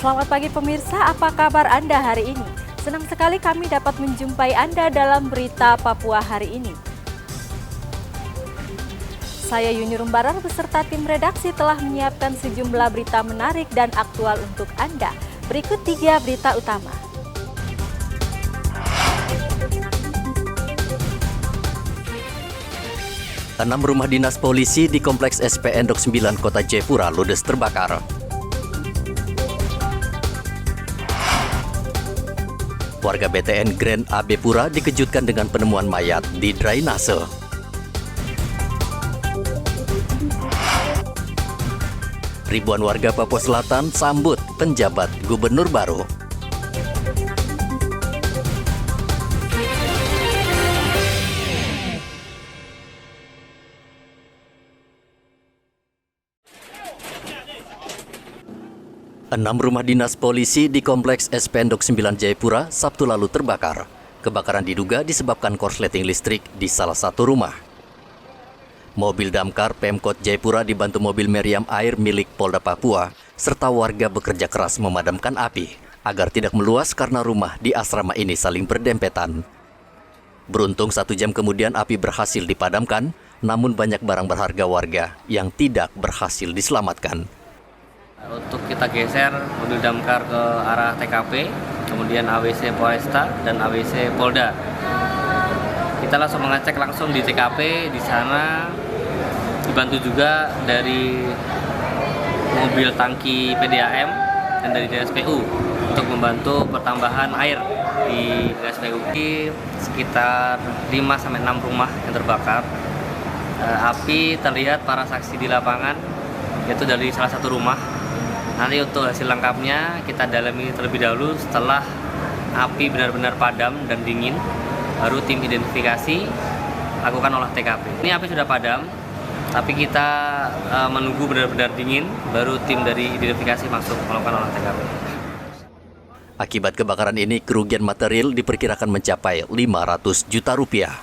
Selamat pagi pemirsa, apa kabar Anda hari ini? Senang sekali kami dapat menjumpai Anda dalam berita Papua hari ini. Saya Yuni Rumbarar beserta tim redaksi telah menyiapkan sejumlah berita menarik dan aktual untuk Anda. Berikut 3 berita utama. Enam rumah dinas polisi di Kompleks SPN Dok 9 Kota Jayapura ludes terbakar. Warga BTN Grand AB Pura dikejutkan dengan penemuan mayat di drainase. Ribuan warga Papua Selatan sambut penjabat gubernur baru. Enam rumah dinas polisi di Kompleks SPN Dok 9 Jayapura Sabtu lalu terbakar. Kebakaran diduga disebabkan korsleting listrik di salah satu rumah. Mobil damkar Pemkot Jayapura dibantu mobil meriam air milik Polda Papua, serta warga bekerja keras memadamkan api agar tidak meluas karena rumah di asrama ini saling berdempetan. Beruntung 1 jam kemudian api berhasil dipadamkan, namun banyak barang berharga warga yang tidak berhasil diselamatkan. Untuk kita geser mobil damkar ke arah TKP, kemudian AWC Polresta dan AWC Polda. Kita langsung mengecek langsung di TKP, di sana dibantu juga dari mobil tangki PDAM dan dari DSPU untuk membantu pertambahan air di DSPU. Di sekitar 5-6 rumah yang terbakar. Api terlihat para saksi di lapangan, yaitu dari salah satu rumah. Nanti untuk hasil lengkapnya kita dalami terlebih dahulu. Setelah api benar-benar padam dan dingin, baru tim identifikasi lakukan olah TKP. Ini api sudah padam, tapi kita menunggu benar-benar dingin, baru tim dari identifikasi masuk melakukan olah TKP. Akibat kebakaran ini, kerugian material diperkirakan mencapai 500 juta rupiah.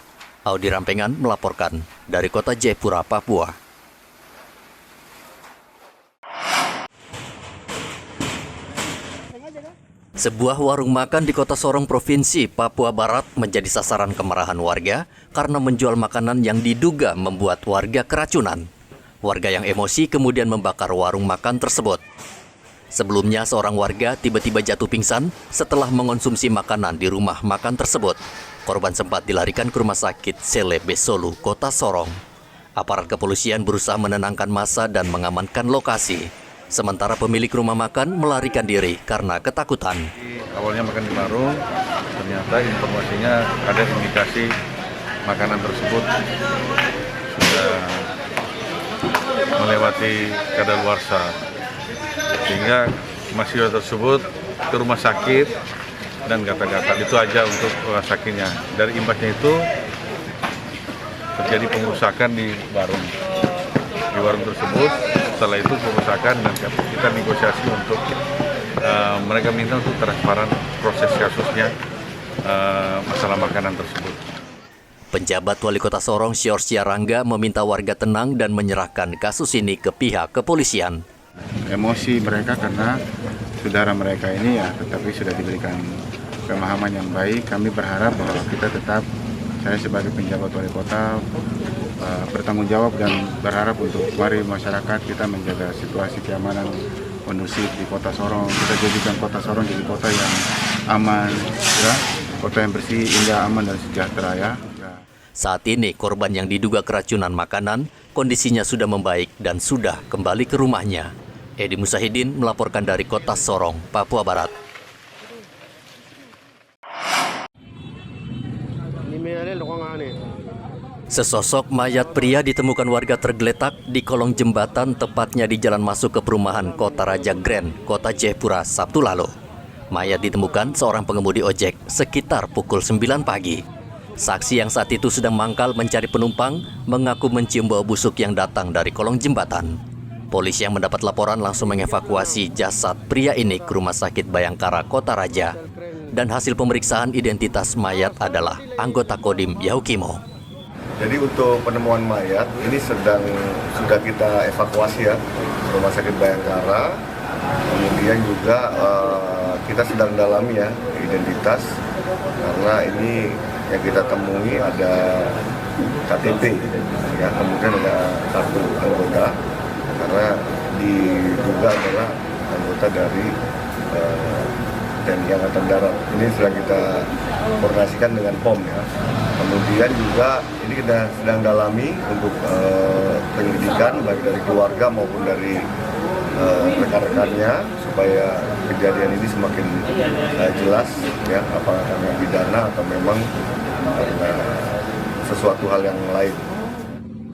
Audi Rampengan melaporkan dari Kota Jayapura, Papua. Sebuah warung makan di Kota Sorong, Provinsi Papua Barat menjadi sasaran kemarahan warga karena menjual makanan yang diduga membuat warga keracunan. Warga yang emosi kemudian membakar warung makan tersebut. Sebelumnya, seorang warga tiba-tiba jatuh pingsan setelah mengonsumsi makanan di rumah makan tersebut. Korban sempat dilarikan ke Rumah Sakit Sele Besolu, Kota Sorong. Aparat kepolisian berusaha menenangkan massa dan mengamankan lokasi. Sementara pemilik rumah makan melarikan diri karena ketakutan. Awalnya makan di warung, ternyata informasinya ada indikasi makanan tersebut sudah melewati kadaluarsa, sehingga mahasiswa tersebut ke rumah sakit dan gatal-gatal. Itu aja untuk rumah sakitnya. Dari imbasnya itu terjadi pengerusakan di warung. Di warung tersebut, setelah itu pengerusakan dan kita negosiasi untuk mereka minta untuk transparan proses kasusnya, masalah makanan tersebut. Penjabat Wali Kota Sorong, Syor Siarangga, meminta warga tenang dan menyerahkan kasus ini ke pihak kepolisian. Emosi mereka karena saudara mereka ini ya, tetapi sudah diberikan pemahaman yang baik. Kami berharap bahwa kita tetap, saya sebagai penjabat Wali Kota, bertanggung jawab dan berharap untuk mari masyarakat kita menjaga situasi keamanan kondusif di Kota Sorong. Kita jadikan Kota Sorong jadi kota yang aman, ya, kota yang bersih, indah, aman dan sejahtera ya. Saat ini korban yang diduga keracunan makanan kondisinya sudah membaik dan sudah kembali ke rumahnya. Edi Musahidin melaporkan dari Kota Sorong, Papua Barat. Sesosok mayat pria ditemukan warga tergeletak di kolong jembatan, tepatnya di jalan masuk ke perumahan Kota Raja Grand, Kota Jayapura, Sabtu lalu. Mayat ditemukan seorang pengemudi ojek sekitar pukul 9 pagi. Saksi yang saat itu sedang mangkal mencari penumpang mengaku mencium bau busuk yang datang dari kolong jembatan. Polisi yang mendapat laporan langsung mengevakuasi jasad pria ini ke Rumah Sakit Bayangkara, Kota Raja. Dan hasil pemeriksaan identitas mayat adalah anggota Kodim Yahukimo. Jadi untuk penemuan mayat ini sudah kita evakuasi ya ke Rumah Sakit Bayangkara Kemudian juga kita sedang dalami ya identitas, karena ini yang kita temui ada KTP, ya, kemudian ada kartu anggota, karena diduga adalah anggota dari TNI Angkatan Darat. Ini sedang kita koordinasikan dengan POM ya. Kemudian juga ini kita sedang dalami untuk penyelidikan baik dari keluarga maupun dari rekan-rekannya supaya kejadian ini semakin jelas ya, apakah karena pidana atau memang karena sesuatu hal yang lain.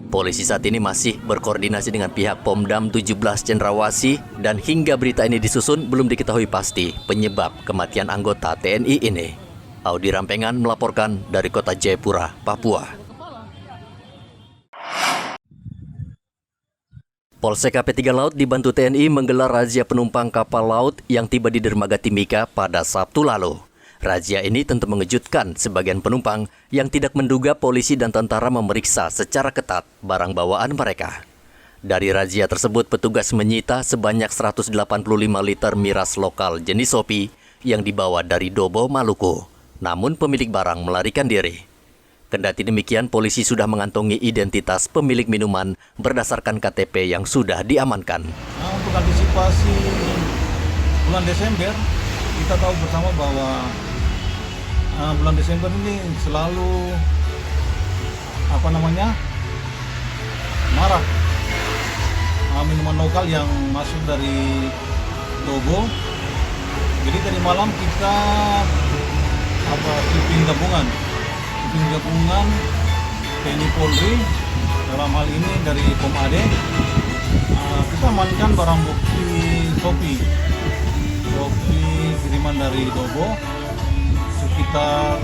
Polisi saat ini masih berkoordinasi dengan pihak Pomdam 17 Cendrawasih dan hingga berita ini disusun belum diketahui pasti penyebab kematian anggota TNI ini. Audi Rampengan melaporkan dari kota Jayapura, Papua. Polsek KP3 Laut dibantu TNI menggelar razia penumpang kapal laut yang tiba di dermaga Timika pada Sabtu lalu. Razia ini tentu mengejutkan sebagian penumpang yang tidak menduga polisi dan tentara memeriksa secara ketat barang bawaan mereka. Dari razia tersebut, petugas menyita sebanyak 185 liter miras lokal jenis Sopi yang dibawa dari Dobo, Maluku. Namun pemilik barang melarikan diri. Kendati demikian, polisi sudah mengantongi identitas pemilik minuman berdasarkan KTP yang sudah diamankan. Nah, untuk antisipasi bulan Desember, kita tahu bersama bahwa bulan Desember ini selalu marak minuman lokal yang masuk dari Dobo. Jadi tadi malam kita tim gabungan TNI Polri, dalam hal ini dari Pom AD, kita amankan barang bukti Sopi kiriman dari Dobo sekitar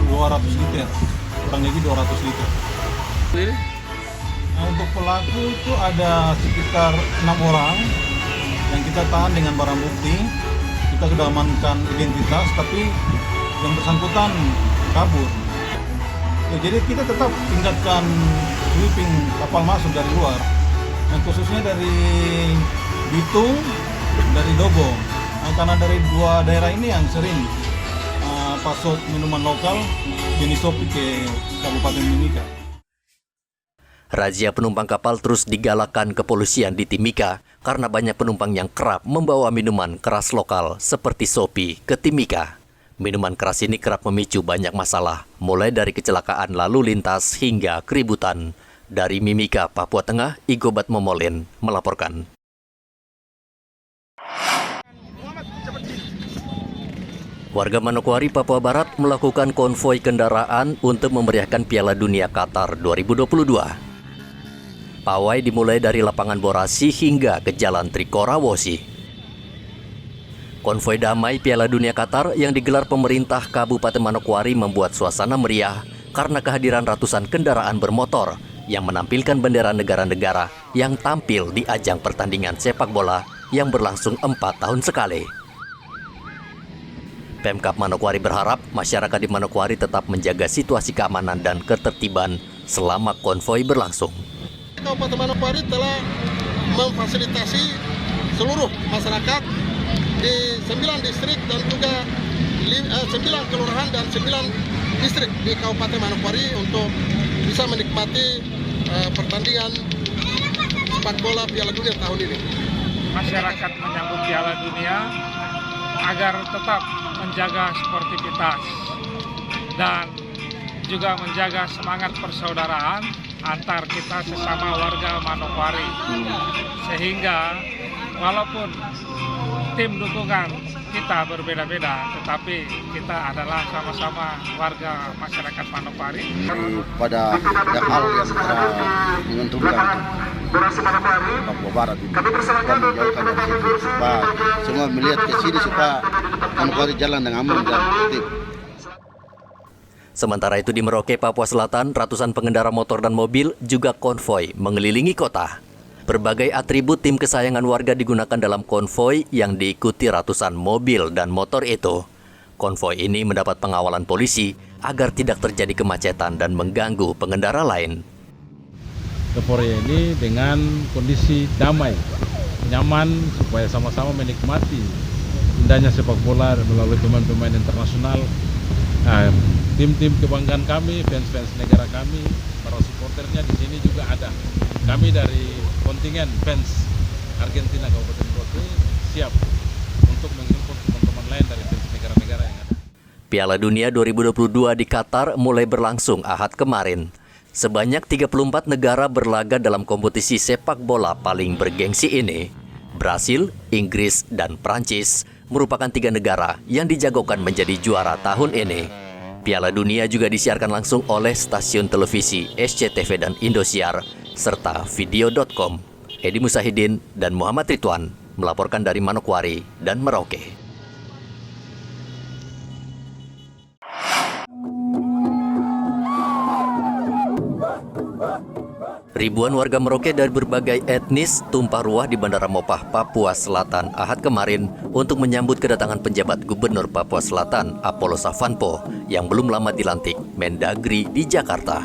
200 liter, kurang lebih 200 liter. Nah, untuk pelaku itu ada sekitar 6 orang yang kita tahan dengan barang bukti. Kita sudah amankan identitas, tapi yang bersangkutan kabur. Ya, jadi kita tetap tingkatkan sweeping kapal masuk dari luar, yang khususnya dari Bitung, dari Dobo. Nah, karena dari dua daerah ini yang sering pasok minuman lokal jenis Sopi ke Kabupaten Timika. Razia penumpang kapal terus digalakkan kepolisian di Timika karena banyak penumpang yang kerap membawa minuman keras lokal seperti Sopi ke Timika. Minuman keras ini kerap memicu banyak masalah, mulai dari kecelakaan lalu lintas hingga keributan. Dari Mimika, Papua Tengah, Igobat Momolin melaporkan. Warga Manokwari, Papua Barat melakukan konvoi kendaraan untuk memeriahkan Piala Dunia Qatar 2022. Pawai dimulai dari lapangan Borasi hingga ke Jalan Trikorawosi. Konvoi damai Piala Dunia Qatar yang digelar pemerintah Kabupaten Manokwari membuat suasana meriah karena kehadiran ratusan kendaraan bermotor yang menampilkan bendera negara-negara yang tampil di ajang pertandingan sepak bola yang berlangsung 4 tahun sekali. Pemkab Manokwari berharap masyarakat di Manokwari tetap menjaga situasi keamanan dan ketertiban selama konvoi berlangsung. Kabupaten Manokwari telah memfasilitasi seluruh masyarakat di 9 distrik dan juga 9 kelurahan dan 9 distrik di Kabupaten Manokwari untuk bisa menikmati pertandingan sepak bola Piala Dunia tahun ini. Masyarakat menyambut Piala Dunia agar tetap menjaga sportivitas dan juga menjaga semangat persaudaraan antar kita sesama warga Manokwari, sehingga walaupun tim dukungan kita berbeda-beda, tetapi kita adalah sama-sama warga masyarakat Manokwari. Pada hal yang telah menguntungkan Papua Barat ini, kita menjauhkan dari situ supaya semua melihat ke sini supaya Manokwari jalan dengan aman dan tertib. Sementara itu di Merauke, Papua Selatan, ratusan pengendara motor dan mobil juga konvoi mengelilingi kota. Berbagai atribut tim kesayangan warga digunakan dalam konvoi yang diikuti ratusan mobil dan motor itu. Konvoi ini mendapat pengawalan polisi agar tidak terjadi kemacetan dan mengganggu pengendara lain. Konvoi ini dengan kondisi damai, nyaman, supaya sama-sama menikmati indahnya sepak bola melalui pemain-pemain internasional. Tim-tim kebanggaan kami, fans-fans negara kami, para supporternya di sini juga ada. Kami dari kontingen fans Argentina Kabupaten Merauke siap untuk mengimpor teman-teman lain dari fans negara-negara yang ada. Piala Dunia 2022 di Qatar mulai berlangsung Ahad kemarin. Sebanyak 34 negara berlaga dalam kompetisi sepak bola paling bergengsi ini. Brasil, Inggris, dan Prancis merupakan 3 negara yang dijagokan menjadi juara tahun ini. Piala Dunia juga disiarkan langsung oleh stasiun televisi SCTV dan Indosiar, serta video.com. Edi Musahidin dan Muhammad Ridwan melaporkan dari Manokwari dan Merauke. Ribuan warga Merauke dari berbagai etnis tumpah ruah di Bandara Mopah, Papua Selatan Ahad kemarin untuk menyambut kedatangan penjabat Gubernur Papua Selatan Apollo Savanpo yang belum lama dilantik Mendagri di Jakarta.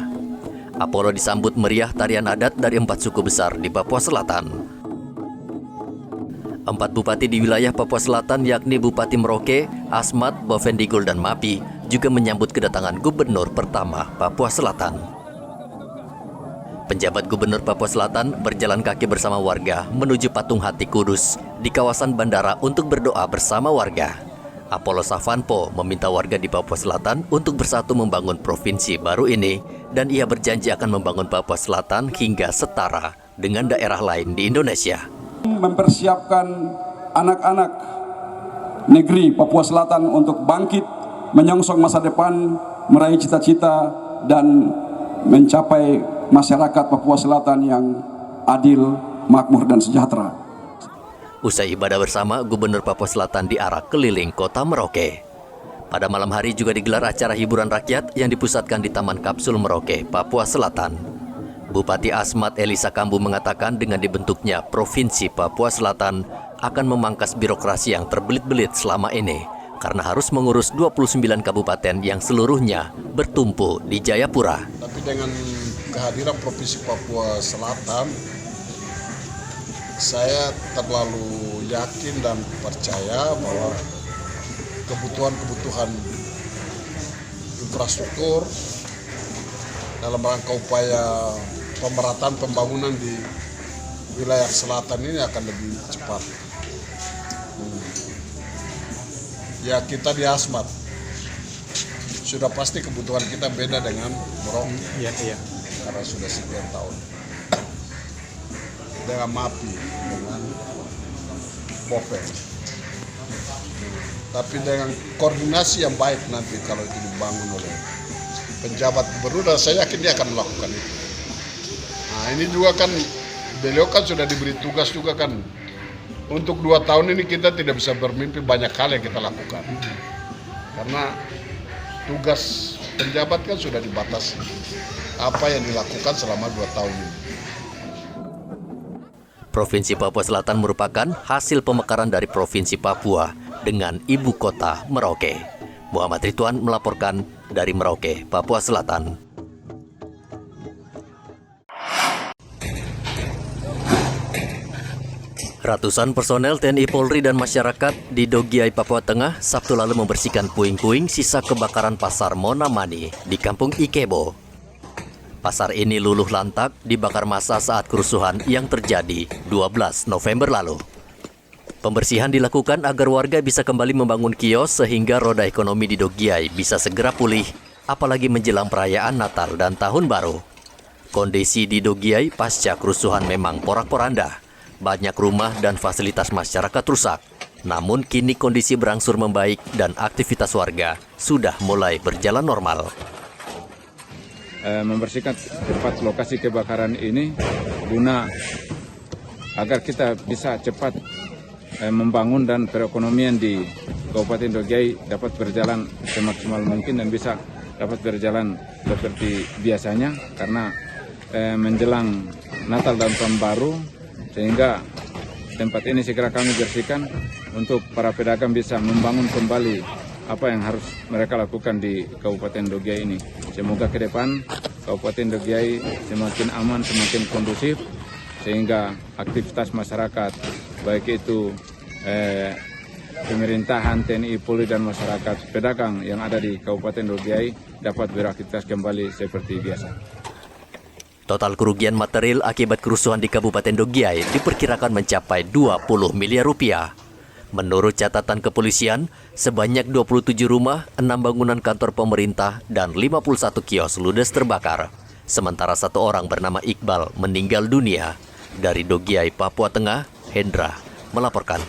Apollo disambut meriah tarian adat dari 4 suku besar di Papua Selatan. 4 bupati di wilayah Papua Selatan yakni Bupati Merauke, Asmat, Bovendigul, dan Mapi juga menyambut kedatangan Gubernur pertama Papua Selatan. Penjabat Gubernur Papua Selatan berjalan kaki bersama warga menuju Patung Hati Kudus di kawasan bandara untuk berdoa bersama warga. Apollo Savanpo meminta warga di Papua Selatan untuk bersatu membangun provinsi baru ini, dan ia berjanji akan membangun Papua Selatan hingga setara dengan daerah lain di Indonesia. Mempersiapkan anak-anak negeri Papua Selatan untuk bangkit, menyongsong masa depan, meraih cita-cita, dan mencapai masyarakat Papua Selatan yang adil, makmur, dan sejahtera. Usai ibadah bersama, Gubernur Papua Selatan diarak keliling kota Merauke. Pada malam hari juga digelar acara hiburan rakyat yang dipusatkan di Taman Kapsul Merauke, Papua Selatan. Bupati Asmat Elisa Kambu mengatakan dengan dibentuknya Provinsi Papua Selatan akan memangkas birokrasi yang terbelit-belit selama ini karena harus mengurus 29 kabupaten yang seluruhnya bertumpu di Jayapura. Tapi dengan kehadiran Provinsi Papua Selatan, saya terlalu yakin dan percaya bahwa kebutuhan-kebutuhan infrastruktur dalam rangka upaya pemerataan pembangunan di wilayah selatan ini akan lebih cepat. Ya, kita di Asmat sudah pasti kebutuhan kita beda dengan Merauke. Iya. Karena sudah sekian tahun. Dengan Mapi, dengan Boven. Tapi dengan koordinasi yang baik nanti kalau itu dibangun oleh penjabat gubernur, saya yakin dia akan melakukan itu. Nah, ini juga kan beliau kan sudah diberi tugas juga kan. Untuk 2 tahun ini kita tidak bisa bermimpi banyak hal yang kita lakukan. Karena tugas penjabat kan sudah dibatasi. Apa yang dilakukan selama 2 tahun ini. Provinsi Papua Selatan merupakan hasil pemekaran dari Provinsi Papua dengan ibu kota Merauke. Muhammad Ridwan melaporkan dari Merauke, Papua Selatan. Ratusan personel TNI Polri dan masyarakat di Dogiai, Papua Tengah, Sabtu lalu membersihkan puing-puing sisa kebakaran pasar Monamani di Kampung Ikebo. Pasar ini luluh lantak dibakar massa saat kerusuhan yang terjadi 12 November lalu. Pembersihan dilakukan agar warga bisa kembali membangun kios sehingga roda ekonomi di Dogiai bisa segera pulih, apalagi menjelang perayaan Natal dan Tahun Baru. Kondisi di Dogiai pasca kerusuhan memang porak-poranda. Banyak rumah dan fasilitas masyarakat rusak. Namun kini kondisi berangsur membaik dan aktivitas warga sudah mulai berjalan normal. Membersihkan tempat lokasi kebakaran ini guna agar kita bisa cepat membangun dan perekonomian di Kabupaten Dogiai dapat berjalan semaksimal mungkin dan bisa dapat berjalan seperti biasanya karena menjelang Natal dan Tahun Baru, sehingga tempat ini segera kami bersihkan untuk para pedagang bisa membangun kembali apa yang harus mereka lakukan di Kabupaten Dogiai ini. Semoga ke depan Kabupaten Dogiai semakin aman, semakin kondusif, sehingga aktivitas masyarakat baik itu pemerintahan, TNI, Polri, dan masyarakat pedagang yang ada di Kabupaten Dogiai dapat beraktivitas kembali seperti biasa. Total kerugian material akibat kerusuhan di Kabupaten Dogiai diperkirakan mencapai 20 miliar rupiah. Menurut catatan kepolisian, sebanyak 27 rumah, 6 bangunan kantor pemerintah, dan 51 kios ludes terbakar. Sementara 1 orang bernama Iqbal meninggal dunia. Dari Dogiai, Papua Tengah, Hendra melaporkan.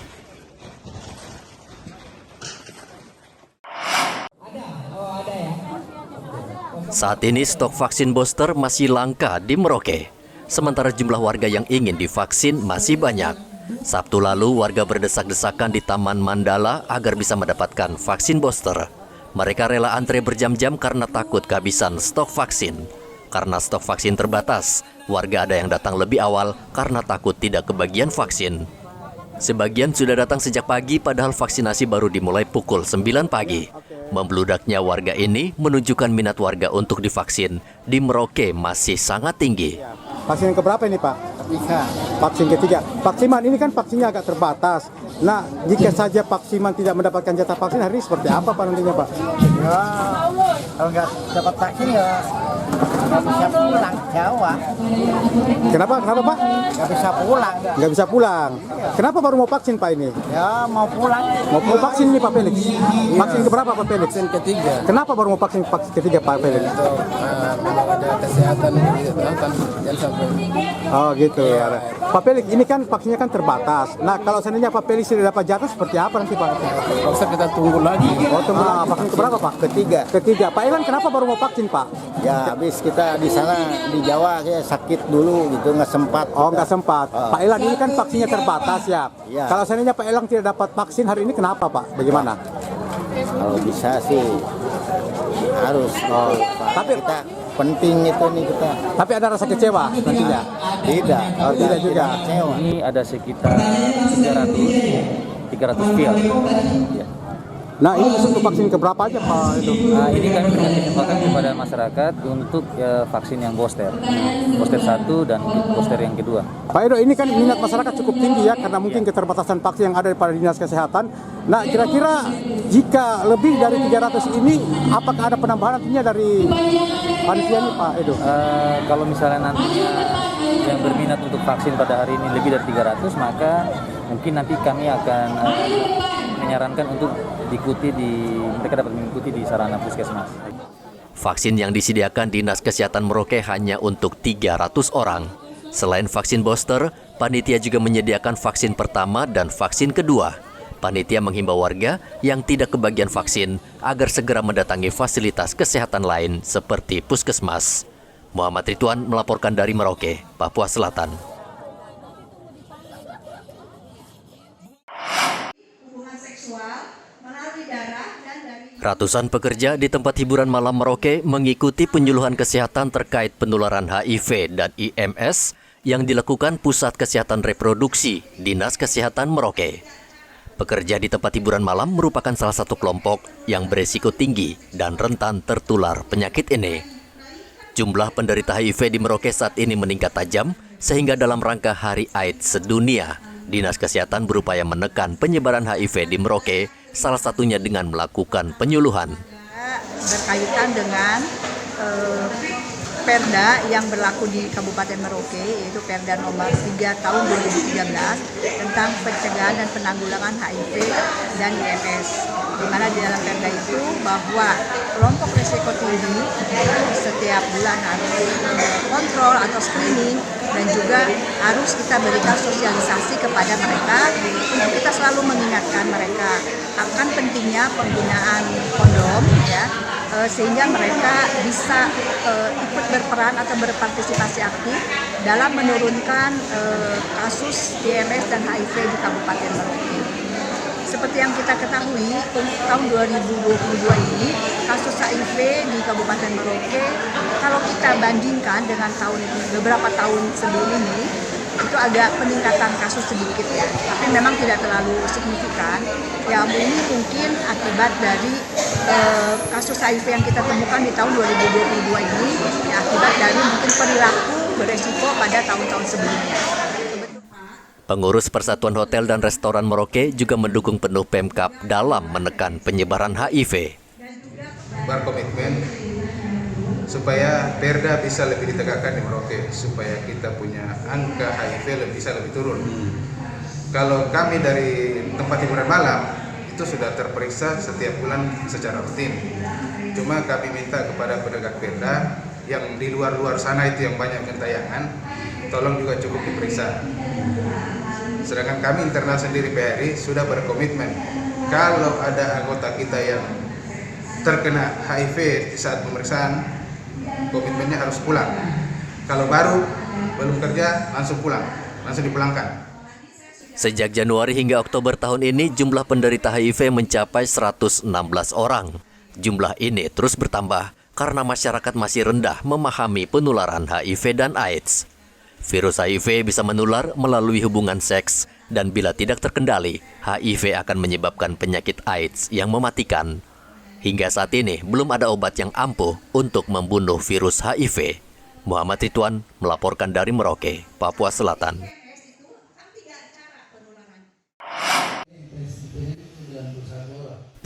Saat ini stok vaksin booster masih langka di Merauke. Sementara jumlah warga yang ingin divaksin masih banyak. Sabtu lalu warga berdesak-desakan di Taman Mandala agar bisa mendapatkan vaksin booster. Mereka rela antre berjam-jam karena takut kehabisan stok vaksin. Karena stok vaksin terbatas, warga ada yang datang lebih awal karena takut tidak kebagian vaksin. Sebagian sudah datang sejak pagi padahal vaksinasi baru dimulai pukul 9 pagi. Membludaknya warga ini menunjukkan minat warga untuk divaksin di Merauke masih sangat tinggi. Vaksin yang keberapa ini Pak? Vaksin ketiga. Paksiman ini kan vaksinnya agak terbatas. Nah, jika saja Paksiman tidak mendapatkan jatah vaksin hari ini seperti apa Pak nantinya Pak? Ya, kalau nggak dapat vaksin ya nggak bisa pulang Jawa. Kenapa Pak? Nggak bisa pulang. Nggak bisa pulang. Kenapa baru mau vaksin Pak ini? Ya mau pulang. Mau vaksin ini Pak Felix? Vaksin keberapa Pak Felix? Vaksin ketiga. Kenapa baru mau vaksin ketiga Pak Felix? Kalau ada kesehatan kan jangan sampai. Oh gitu ya. Pak Felix, ini kan vaksinnya kan terbatas. Nah kalau seandainya Pak Felix tidak dapat jatah seperti apa nanti Pak? Bisa kita tunggu lagi. Oh tunggu. Vaksin keberapa Pak? Ketiga. Pak Ilan kenapa baru mau vaksin Pak? Ya habis kita di sana di Jawa ya sakit dulu gitu nggak sempat. Oh nggak sempat. Pak Ilan ini kan vaksinnya terbatas ya. Ya. Kalau seandainya Pak Ilan tidak dapat vaksin hari ini kenapa Pak? Bagaimana? Kalau bisa sih harus. Oh, tapi kita penting itu nih kita. Tapi ada rasa kecewa nantinya? Tidak. Oh, tidak juga. Kecewa. Ini ada sekitar 300 vial. Ya. Nah ini untuk vaksin keberapa aja Pak itu? Nah, ini kami berikan kesempatan kepada masyarakat untuk vaksin yang booster 1 dan booster yang kedua. Pak Edo, ini kan minat masyarakat cukup tinggi ya karena mungkin keterbatasan vaksin yang ada pada Dinas Kesehatan. Nah kira-kira jika lebih dari 300 ini apakah ada penambahan nantinya dari panitia ini Pak Edo? Kalau misalnya nantinya yang berminat untuk vaksin pada hari ini lebih dari 300 maka mungkin nanti kami akan menyarankan untuk mereka dapat mengikuti di sarana puskesmas. Vaksin yang disediakan Dinas Kesehatan Merauke hanya untuk 300 orang. Selain vaksin booster, panitia juga menyediakan vaksin pertama dan vaksin kedua. Panitia menghimbau warga yang tidak kebagian vaksin agar segera mendatangi fasilitas kesehatan lain seperti puskesmas. Muhammad Ridwan melaporkan dari Merauke, Papua Selatan. Ratusan pekerja di tempat hiburan malam Merauke mengikuti penyuluhan kesehatan terkait penularan HIV dan IMS yang dilakukan Pusat Kesehatan Reproduksi Dinas Kesehatan Merauke. Pekerja di tempat hiburan malam merupakan salah satu kelompok yang beresiko tinggi dan rentan tertular penyakit ini. Jumlah penderita HIV di Merauke saat ini meningkat tajam sehingga dalam rangka Hari AIDS Sedunia, Dinas Kesehatan berupaya menekan penyebaran HIV di Merauke, salah satunya dengan melakukan penyuluhan. Berkaitan dengan Perda yang berlaku di Kabupaten Merauke, yaitu Perda nomor 3 tahun 2013 tentang pencegahan dan penanggulangan HIV dan IMS. Di mana di dalam Perda itu bahwa kelompok risiko tinggi setiap bulan harus kontrol atau screening dan juga harus kita berikan sosialisasi kepada mereka untuk kita selalu mengingatkan mereka akan pentingnya penggunaan kondom ya, sehingga mereka bisa ikut berperan atau berpartisipasi aktif dalam menurunkan kasus IMS dan HIV di Kabupaten Merauke. Seperti yang kita ketahui, untuk tahun 2022 ini kasus HIV di Kabupaten Merauke, kalau kita bandingkan dengan beberapa tahun sebelum ini, itu agak peningkatan kasus sedikit ya, tapi memang tidak terlalu signifikan. Ya ini mungkin akibat dari kasus HIV yang kita temukan di tahun 2022 ini, ya, akibat dari mungkin perilaku beresiko pada tahun-tahun sebelumnya. Pengurus Persatuan Hotel dan Restoran Merauke juga mendukung penuh Pemkab dalam menekan penyebaran HIV. Berkomitmen supaya perda bisa lebih ditegakkan di Merauke, supaya kita punya angka HIV bisa lebih turun. Kalau kami dari tempat hiburan malam itu sudah terperiksa setiap bulan secara rutin. Cuma kami minta kepada penegak perda yang di luar-luar sana itu yang banyak gentayangan, tolong juga cukup diperiksa. Sedangkan kami internal sendiri PRI sudah berkomitmen, kalau ada anggota kita yang terkena HIV di saat pemeriksaan, komitmennya harus pulang. Kalau baru belum kerja, langsung pulang, langsung dipulangkan. Sejak Januari hingga Oktober tahun ini, jumlah penderita HIV mencapai 116 orang. Jumlah ini terus bertambah karena masyarakat masih rendah memahami penularan HIV dan AIDS. Virus HIV bisa menular melalui hubungan seks, dan bila tidak terkendali, HIV akan menyebabkan penyakit AIDS yang mematikan. Hingga saat ini, belum ada obat yang ampuh untuk membunuh virus HIV. Muhammad Ridwan melaporkan dari Merauke, Papua Selatan.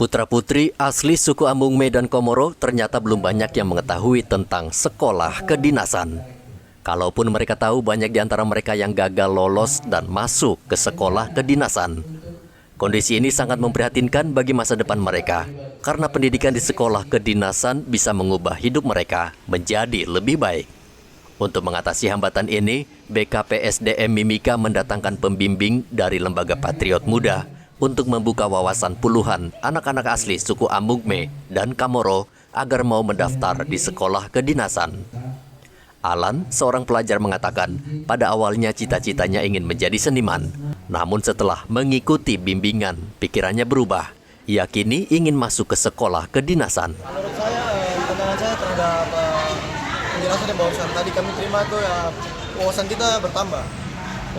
Putra-putri asli suku Amungme dan Komoro ternyata belum banyak yang mengetahui tentang sekolah kedinasan. Kalaupun mereka tahu, banyak di antara mereka yang gagal lolos dan masuk ke sekolah kedinasan. Kondisi ini sangat memprihatinkan bagi masa depan mereka, karena pendidikan di sekolah kedinasan bisa mengubah hidup mereka menjadi lebih baik. Untuk mengatasi hambatan ini, BKPSDM Mimika mendatangkan pembimbing dari Lembaga Patriot Muda untuk membuka wawasan puluhan anak-anak asli suku Amungme dan Kamoro agar mau mendaftar di sekolah kedinasan. Alan, seorang pelajar, mengatakan pada awalnya cita-citanya ingin menjadi seniman. Namun setelah mengikuti bimbingan, pikirannya berubah. Ia kini ingin masuk ke sekolah kedinasan. Menurut saya, pandangan saya terhadap penjelasan yang barusan tadi kami terima itu ya, wawasan kita bertambah.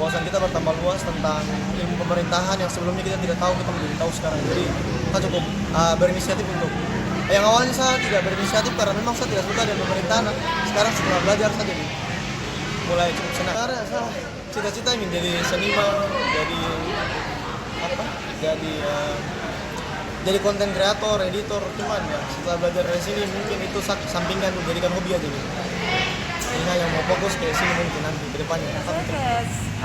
Wawasan kita bertambah luas tentang ilmu pemerintahan yang sebelumnya kita tidak tahu, kita menjadi tahu sekarang. Jadi kita cukup berinisiatif untuk. Yang awalnya saya tidak berinisiatif karena memang saya tidak suka dengan pemerintahan. Sekarang setelah belajar saya jadi mulai cukup senang. Karena saya cita-cita ingin jadi seniman, jadi konten kreator, editor. Cuman ya setelah belajar dari sini mungkin itu sampingan menjadikan hobi aja gitu. Ini yang mau fokus ke sini mungkin nanti ke depannya.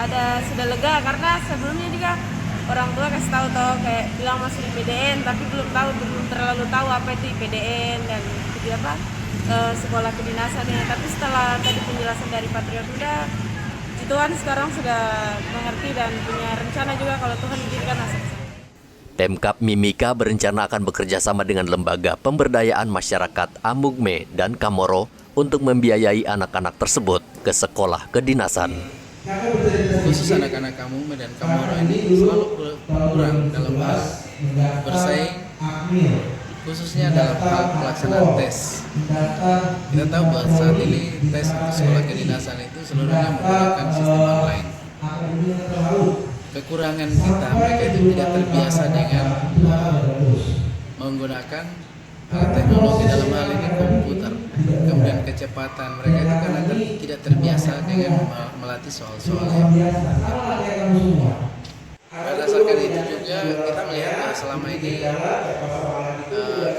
Ada sudah lega karena sebelumnya juga orang tua kasih tahu kayak bilang masuk di PDN, tapi belum terlalu tahu apa itu PDN dan itu apa sekolah kedinasan ya. Tapi setelah tadi penjelasan dari Patriot Muda, Tuhan sekarang sudah mengerti dan punya rencana juga kalau Tuhan izinkan masuk. Pemkab Mimika berencana akan bekerja sama dengan lembaga pemberdayaan masyarakat Amungme dan Kamoro untuk membiayai anak-anak tersebut ke sekolah kedinasan. Khusus anak-anak Amungme dan Kamoro ini selalu kurang dalam hal bersaing, khususnya dalam hal pelaksanaan tes. Kita tahu bahwa saat ini tes untuk sekolah kedinasan itu seluruhnya menggunakan sistem online. Kekurangan kita, mereka itu tidak terbiasa dengan menggunakan teknologi dalam hal ini komputer. Kemudian kecepatan mereka itu karena tidak terbiasa dengan melatih soal-soal yang berdasarkan itu juga kita melihat bahwa selama ini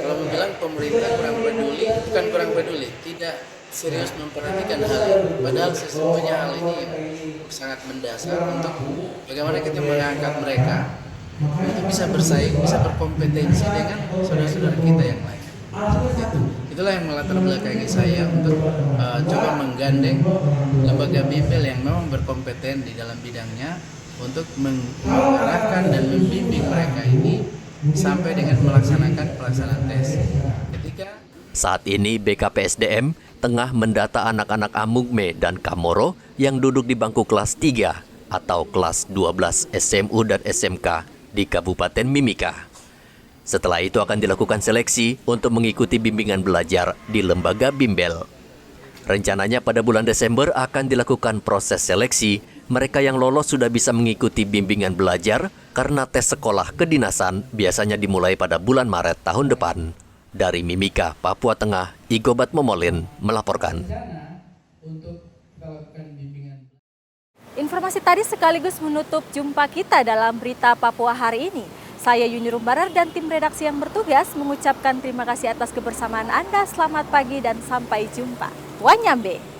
kalau bilang pemerintah bukan kurang peduli, tidak serius memperhatikan hal ini. Padahal sesungguhnya hal ini sangat mendasar untuk bagaimana kita mengangkat mereka untuk bisa bersaing, bisa berkompetensi dengan saudara-saudara kita yang lain. Seperti itu. Itulah yang melatar belakangi saya untuk coba menggandeng lembaga bimbel yang memang berkompeten di dalam bidangnya untuk mengarahkan dan membimbing mereka ini sampai dengan melaksanakan pelaksanaan tes. Saat ini BKPSDM tengah mendata anak-anak Amungme dan Kamoro yang duduk di bangku kelas 3 atau kelas 12 SMU dan SMK di Kabupaten Mimika. Setelah itu akan dilakukan seleksi untuk mengikuti bimbingan belajar di lembaga bimbel. Rencananya pada bulan Desember akan dilakukan proses seleksi. Mereka yang lolos sudah bisa mengikuti bimbingan belajar karena tes sekolah kedinasan biasanya dimulai pada bulan Maret tahun depan. Dari Mimika, Papua Tengah, Igobat Momolin melaporkan. Informasi tadi sekaligus menutup jumpa kita dalam Berita Papua hari ini. Saya Yuni Rumbarar dan tim redaksi yang bertugas mengucapkan terima kasih atas kebersamaan Anda. Selamat pagi dan sampai jumpa. Wanyambe.